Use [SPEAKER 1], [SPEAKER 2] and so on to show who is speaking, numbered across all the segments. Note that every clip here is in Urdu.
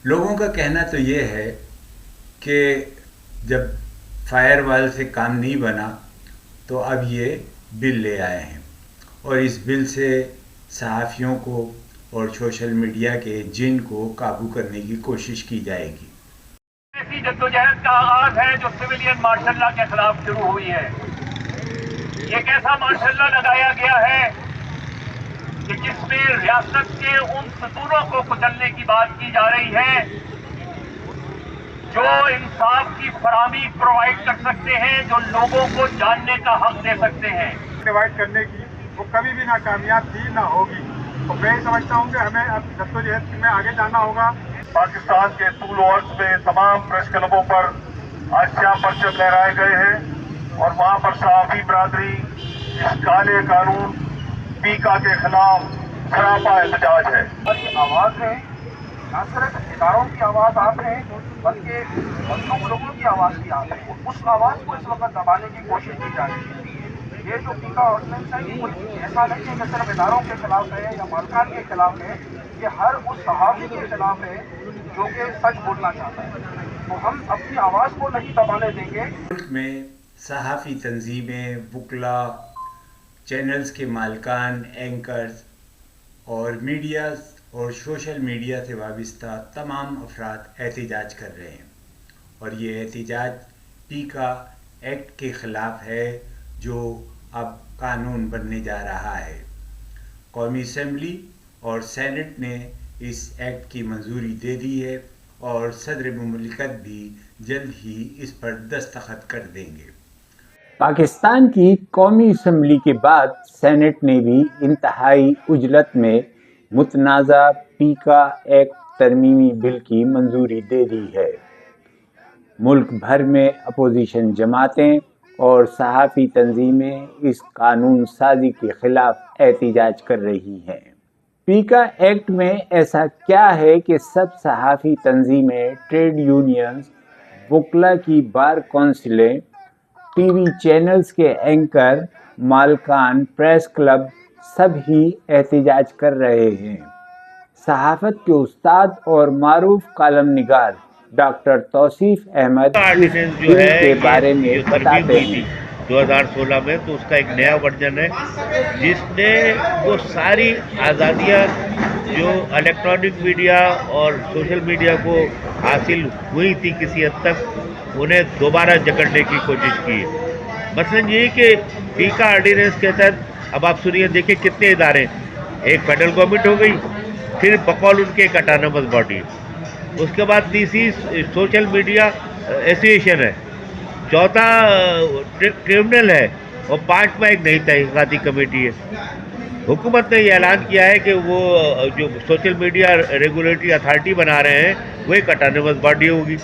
[SPEAKER 1] لوگوں کا کہنا تو یہ ہے کہ جب فائر وال سے کام نہیں بنا تو اب یہ بل لے آئے ہیں اور اس بل سے صحافیوں کو اور سوشل میڈیا کے جن کو قابو کرنے کی کوشش کی جائے گی.
[SPEAKER 2] ایسی جدوجہد کا آغاز ہے جو سویلین مارشل لا کے خلاف شروع ہوئی ہے. یہ کیسا مارشل لا لگایا گیا ہے کہ جس میں ریاست کے ان ستونوں کو کچلنے کی بات کی جا رہی ہے جو انصاف کی فراہمی پرووائڈ کر سکتے ہیں، جو لوگوں کو جاننے کا حق دے سکتے ہیں.
[SPEAKER 3] ڈیوائڈ کرنے کی وہ کبھی بھی نہ کامیاب تھی نہ ہوگی. تو میں سمجھتا ہوں کہ ہمیں اب جدوجہد میں آگے جانا ہوگا.
[SPEAKER 2] پاکستان کے طول و عرض میں تمام پریس کلبوں پر آج سیاہ پرچم لہرائے گئے ہیں اور وہاں پر صحافی برادری اس کالے قانون پیکا کے خلاف سراپا احتجاج ہے. اور یہ آواز ہے نہ صرف اداروں کی آواز آپ ہے بلکہ مظلوم لوگوں کی آواز بھی آپ ہے. اس آواز کو اس وقت دبانے کی کوشش کی جا رہی ہے. یہ جو پیکا آرڈیننس ہے یہ ایسا نہیں ہے کہ صرف اداروں کے خلاف ہے یا مالکان کے خلاف ہے، یہ ہر اس صحافی کے خلاف ہے جو کہ سچ بولنا چاہتا ہے. تو ہم اپنی آواز کو نہیں دبانے دیں گے.
[SPEAKER 1] ملک میں صحافی تنظیمیں، وکلاء، چینلز کے مالکان، اینکرز اور میڈیا اور سوشل میڈیا سے وابستہ تمام افراد احتجاج کر رہے ہیں اور یہ احتجاج پیکا ایکٹ کے خلاف ہے جو اب قانون بننے جا رہا ہے. قومی اسمبلی اور سینٹ نے اس ایکٹ کی منظوری دے دی ہے اور صدر مملکت بھی جلد ہی اس پر دستخط کر دیں گے. پاکستان کی قومی اسمبلی کے بعد سینٹ نے بھی انتہائی عجلت میں متنازع پیکا ایکٹ ترمیمی بل کی منظوری دے دی ہے. ملک بھر میں اپوزیشن جماعتیں اور صحافی تنظیمیں اس قانون سازی کے خلاف احتجاج کر رہی ہیں. پیکا ایکٹ میں ایسا کیا ہے کہ سب صحافی تنظیمیں، ٹریڈ یونینز، وکلاء کی بار کونسلیں، ٹی وی چینلز کے اینکر، مالکان، پریس کلب سب ہی احتجاج کر رہے ہیں. صحافت کے استاد اور معروف کالم نگار ڈاکٹر توصیف احمد اس
[SPEAKER 4] جو
[SPEAKER 1] بل
[SPEAKER 4] ہے
[SPEAKER 1] کے بارے
[SPEAKER 4] یہ
[SPEAKER 1] میں
[SPEAKER 4] جو ترمیم
[SPEAKER 1] بتاتے
[SPEAKER 4] ہوئی
[SPEAKER 1] ہیں.
[SPEAKER 4] تھی 2016 میں، تو اس کا ایک نیا ورژن ہے جس نے وہ ساری آزادیاں جو الیکٹرانک میڈیا اور سوشل میڈیا کو حاصل ہوئی تھی کسی حد تک انہیں دوبارہ جکڑنے کی کوشش کی. مثلاً یہ کہ پیکا آرڈیننس کے تحت اب آپ سنیے، دیکھیں کتنے ادارے، ایک فیڈرل گورنمنٹ ہو گئی، پھر بقول ان کے ایک اٹانومس باڈی، اس کے بعد تیسری سوشل میڈیا ایسوسیشن ہے، چوتھا ٹریبونل ہے، اور پانچواں ایک نئی تحقیقاتی کمیٹی ہے. حکومت نے یہ اعلان کیا ہے کہ وہ جو سوشل میڈیا ریگولیٹری اتھارٹی بنا رہے ہیں وہ ایک اٹانومس باڈی ہوگی.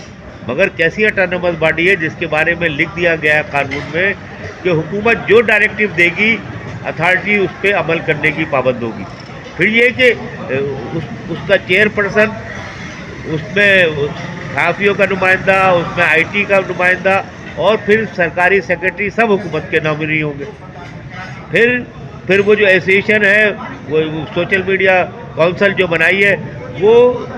[SPEAKER 4] مگر کیسی اٹانومس باڈی ہے جس کے بارے میں لکھ دیا گیا ہے قانون میں کہ حکومت جو ڈائریکٹیو دے گی اتھارٹی اس پہ عمل کرنے کی پابند ہوگی. پھر یہ کہ اس کا چیئر پرسن، اس میں صحافیوں کا نمائندہ، اس میں آئی ٹی کا نمائندہ اور پھر سرکاری سیکرٹری سب حکومت کے نامنی ہوں گے. پھر وہ جو ایسوسیشن ہے، وہ سوشل میڈیا کونسل جو بنائی ہے، وہ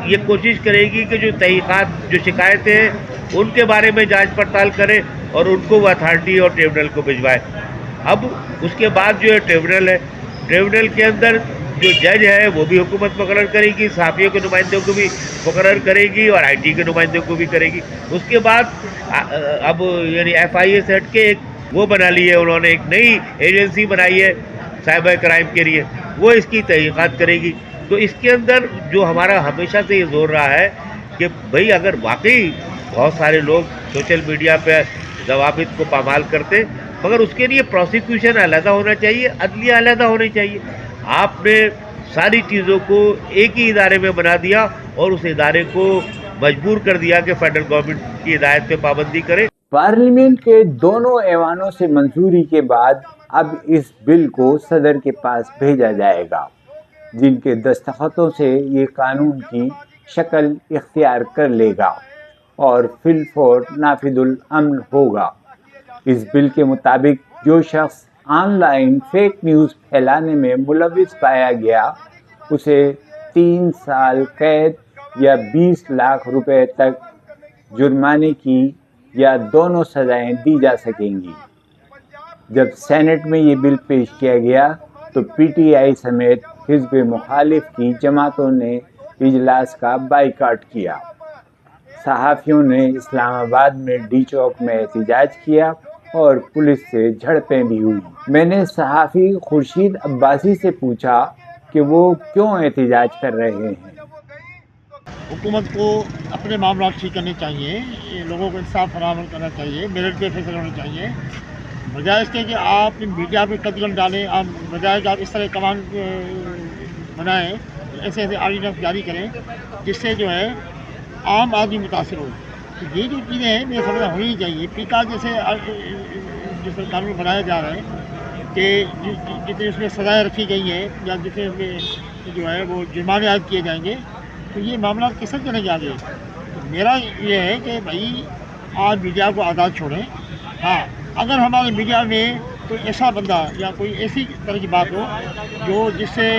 [SPEAKER 4] یہ کوشش کرے گی کہ جو تحقیقات، جو شکایتیں ہیں ان کے بارے میں جانچ پڑتال کرے اور ان کو وہ اتھارٹی اور ٹریبونل کو بھجوائے. اب اس کے بعد جو ہے ٹریبونل ہے، ٹریبونل کے اندر جو جج ہے وہ بھی حکومت مقرر کرے گی، صحافیوں کے نمائندوں کو بھی مقرر کرے گی اور آئی ٹی کے نمائندوں کو بھی کرے گی. اس کے بعد اب یعنی ایف آئی اے سے ہٹ کے ایک وہ بنا لی ہے انہوں نے، ایک نئی ایجنسی بنائی ہے سائبر کرائم کے لیے، وہ اس کی تحقیقات کرے گی. تو اس کے اندر جو ہمارا ہمیشہ سے یہ زور رہا ہے کہ بھئی اگر واقعی بہت سارے لوگ سوشل میڈیا پہ ضوابط کو پامال کرتے، مگر اس کے لیے پروسیکیوشن علیحدہ ہونا چاہیے، عدلیہ علیحدہ ہونی چاہیے. آپ نے ساری چیزوں کو ایک ہی ادارے میں بنا دیا اور اس ادارے کو مجبور کر دیا کہ فیڈرل گورنمنٹ کی ہدایت پہ پابندی کرے.
[SPEAKER 1] پارلیمنٹ کے دونوں ایوانوں سے منظوری کے بعد اب اس بل کو صدر کے پاس بھیجا جائے گا، جن کے دستخطوں سے یہ قانون کی شکل اختیار کر لے گا اور فی الفور نافذ العمل ہوگا. اس بل کے مطابق جو شخص آن لائن فیک نیوز پھیلانے میں ملوث پایا گیا اسے 3 سال قید یا 20 لاکھ روپے تک جرمانے کی یا دونوں سزائیں دی جا سکیں گی۔ جب سینٹ میں یہ بل پیش کیا گیا تو پی ٹی آئی سمیت حزب مخالف کی جماعتوں نے اجلاس کا بائیکاٹ کیا۔ صحافیوں نے اسلام آباد میں ڈی چوک میں احتجاج کیا اور پولیس سے جھڑپیں بھی ہوئی۔ میں نے صحافی خورشید عباسی سے پوچھا کہ وہ کیوں احتجاج کر رہے ہیں۔
[SPEAKER 5] حکومت کو اپنے معاملات ٹھیک کرنے چاہیے، لوگوں کو انصاف فراہم کرنا چاہیے، میرٹ پہ فیصلہ ہونا چاہیے، بجائے اس کے کہ آپ میڈیا پہ قدغن ڈالیں، آپ بجائے کہ آپ اس طرح قوانین بنائیں، ایسے آرڈیننس جاری کریں جس سے جو ہے عام آدمی متاثر ہو۔ تو یہ جو چیزیں ہیں میرے سمجھ ہونی چاہیے۔ پیکا جیسے قانون بنایا جا رہا ہے کہ جتنے اس میں سزائیں رکھی گئی ہیں یا جتنے اس میں جو ہے وہ جرمانے عائد کیے جائیں گے تو یہ معاملات کس طرح چلیں گے آگے۔ تو میرا یہ ہے کہ بھائی آج میڈیا کو آزاد چھوڑیں۔ ہاں، اگر ہمارے میڈیا میں کوئی ایسا بندہ یا کوئی ایسی طرح کی بات ہو جو جس سے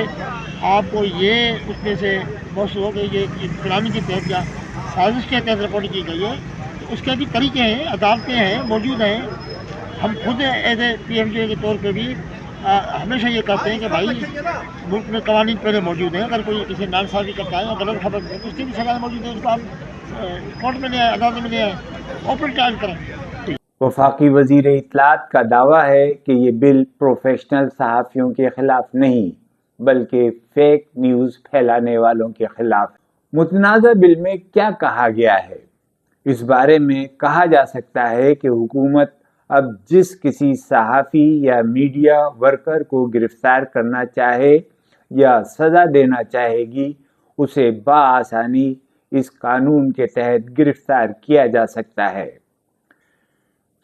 [SPEAKER 5] آپ کو یہ اس میں سے محسوس ہو کہ یہ پلاننگ کے تحت یا سازش کے تحت رپورٹ کی گئی ہے، تو اس کے بھی طریقے ہیں، عدالتیں ہیں، موجود ہیں۔ ہم خود as a P M J کے طور پہ بھی ہمیشہ یہ کہتے ہیں کہ بھائی ملک میں قوانین پہلے موجود ہیں، اگر کوئی کسی ناانصافی کرتا ہے یا غلط خبر ہے تو اس کی بھی سزائیں موجود ہیں، اس کو آپ کورٹ میں لے آئے، عدالت میں لے آئے، اوپن ٹرائل کریں۔
[SPEAKER 1] وفاقی وزیر اطلاعات کا دعویٰ ہے کہ یہ بل پروفیشنل صحافیوں کے خلاف نہیں بلکہ فیک نیوز پھیلانے والوں کے خلاف۔ متنازع بل میں کیا کہا گیا ہے؟ اس بارے میں کہا جا سکتا ہے کہ حکومت اب جس کسی صحافی یا میڈیا ورکر کو گرفتار کرنا چاہے یا سزا دینا چاہے گی اسے بآسانی اس قانون کے تحت گرفتار کیا جا سکتا ہے۔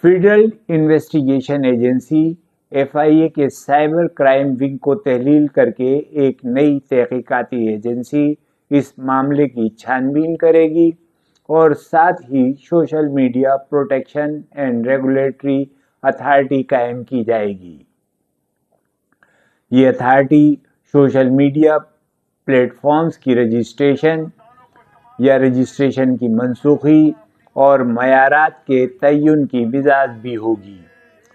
[SPEAKER 1] فیڈرل انویسٹیگیشن ایجنسی ایف آئی اے کے سائبر کرائم ونگ کو تحلیل کر کے ایک نئی تحقیقاتی ایجنسی اس معاملے کی چھان بین کرے گی اور ساتھ ہی social media protection and regulatory authority قائم کی جائے گی۔ یہ authority social media platforms کی رجسٹریشن یا رجسٹریشن کی منسوخی اور معیارات کے تعین کی وضاحت بھی ہوگی،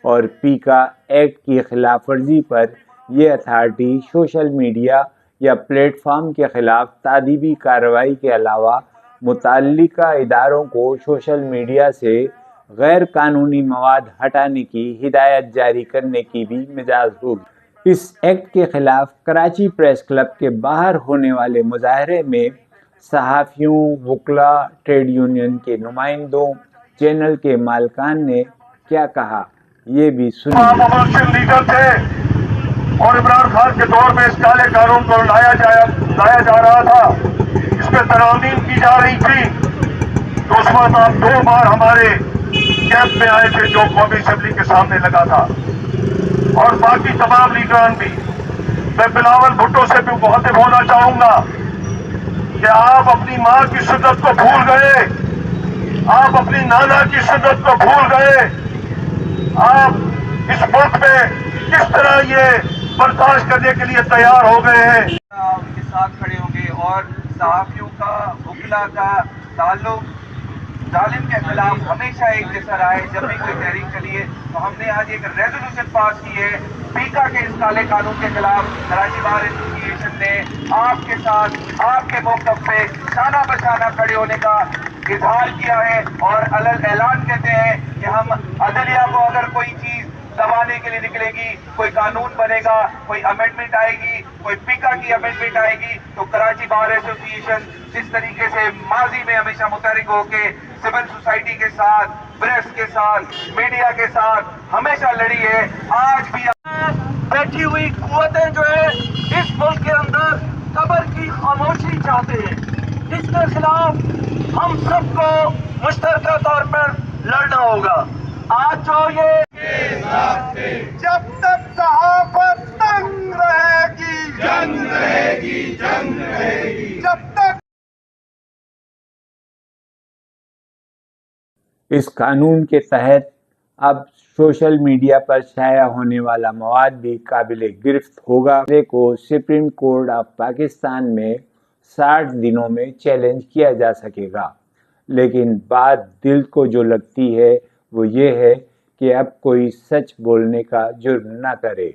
[SPEAKER 1] اور پیکا ایکٹ کی خلاف ورزی پر یہ اتھارٹی سوشل میڈیا یا پلیٹ فارم کے خلاف تادیبی کارروائی کے علاوہ متعلقہ اداروں کو سوشل میڈیا سے غیر قانونی مواد ہٹانے کی ہدایت جاری کرنے کی بھی مجاز ہوگی۔ اس ایکٹ کے خلاف کراچی پریس کلب کے باہر ہونے والے مظاہرے میں صحافیوں، وکلاء، ٹریڈ یونین کے نمائندوں، چینل کے مالکان نے کیا کہا یہ بھی سنیے۔
[SPEAKER 2] لیڈر تھے اور عمران خان کے دور میں اس کالے قانون کو لایا جا رہا تھا، اس میں ترامیم کی جا رہی تھی، تو اس وقت آپ 2 بار ہمارے کیمپ میں آئے تھے جو قومی اسمبلی کے سامنے لگا تھا، اور باقی تمام لیڈران بھی۔ میں بلاول بھٹو سے بھی مخاطب ہونا چاہوں گا کہ آپ اپنی ماں کی سنت کو بھول گئے، آپ اپنی نانا کی سنت کو بھول گئے، آپ اس ملک میں کس طرح یہ برداشت کرنے کے لیے تیار ہو گئے ہیں۔
[SPEAKER 6] ان کے ساتھ کھڑے ہوں گے اور صحافیوں کا، وکلاء کا تعلق ظالم کے خلاف ہمیشہ ایک جیسا رہا ہے۔ جب بھی کوئی تحریک چلی ہے تو ہم نے آج ایک ریزولوشن پاس کی ہے پیکا کے اس کالے قانون کے خلاف۔ کراچی بار ایسوسی ایشن نے آپ کے ساتھ، آپ کے موقف پہ شانہ بشانہ کھڑے ہونے کا اظہار کیا ہے، اور اعلان کہتے ہیں کہ ہم عدلیہ کو اگر کوئی چیز دبانے کے لیے نکلے گی، کوئی قانون بنے گا، کوئی امینڈمنٹ آئے گی، کوئی پیکا کی امینڈمنٹ آئے گی، تو کراچی بار ایسوسی ایشن جس طریقے سے ماضی میں ہمیشہ متحرک ہو کے سول سوسائٹی کے ساتھ، پریس کے ساتھ، میڈیا کے ساتھ ہمیشہ لڑی ہے، آج بھی بیٹھی ہوئی قوتیں جو ہے اس ملک کے اندر قبر کی خاموشی چاہتے ہیں۔ اس کے خلاف ہم سب کو مشترکہ طور پر لڑنا ہوگا۔ آج جو یہ
[SPEAKER 3] جب تک صحافت تنگ رہے گی،
[SPEAKER 2] جنگ رہے گی، جنگ رہے گی۔
[SPEAKER 3] جب تک
[SPEAKER 1] اس قانون کے تحت اب سوشل میڈیا پر شائع ہونے والا مواد بھی قابل گرفت ہوگا۔ کو سپریم کورٹ آف پاکستان میں 60 دنوں میں چیلنج کیا جا سکے گا، لیکن بات دل کو جو لگتی ہے وہ یہ ہے کہ اب کوئی سچ بولنے کا جرم نہ کرے۔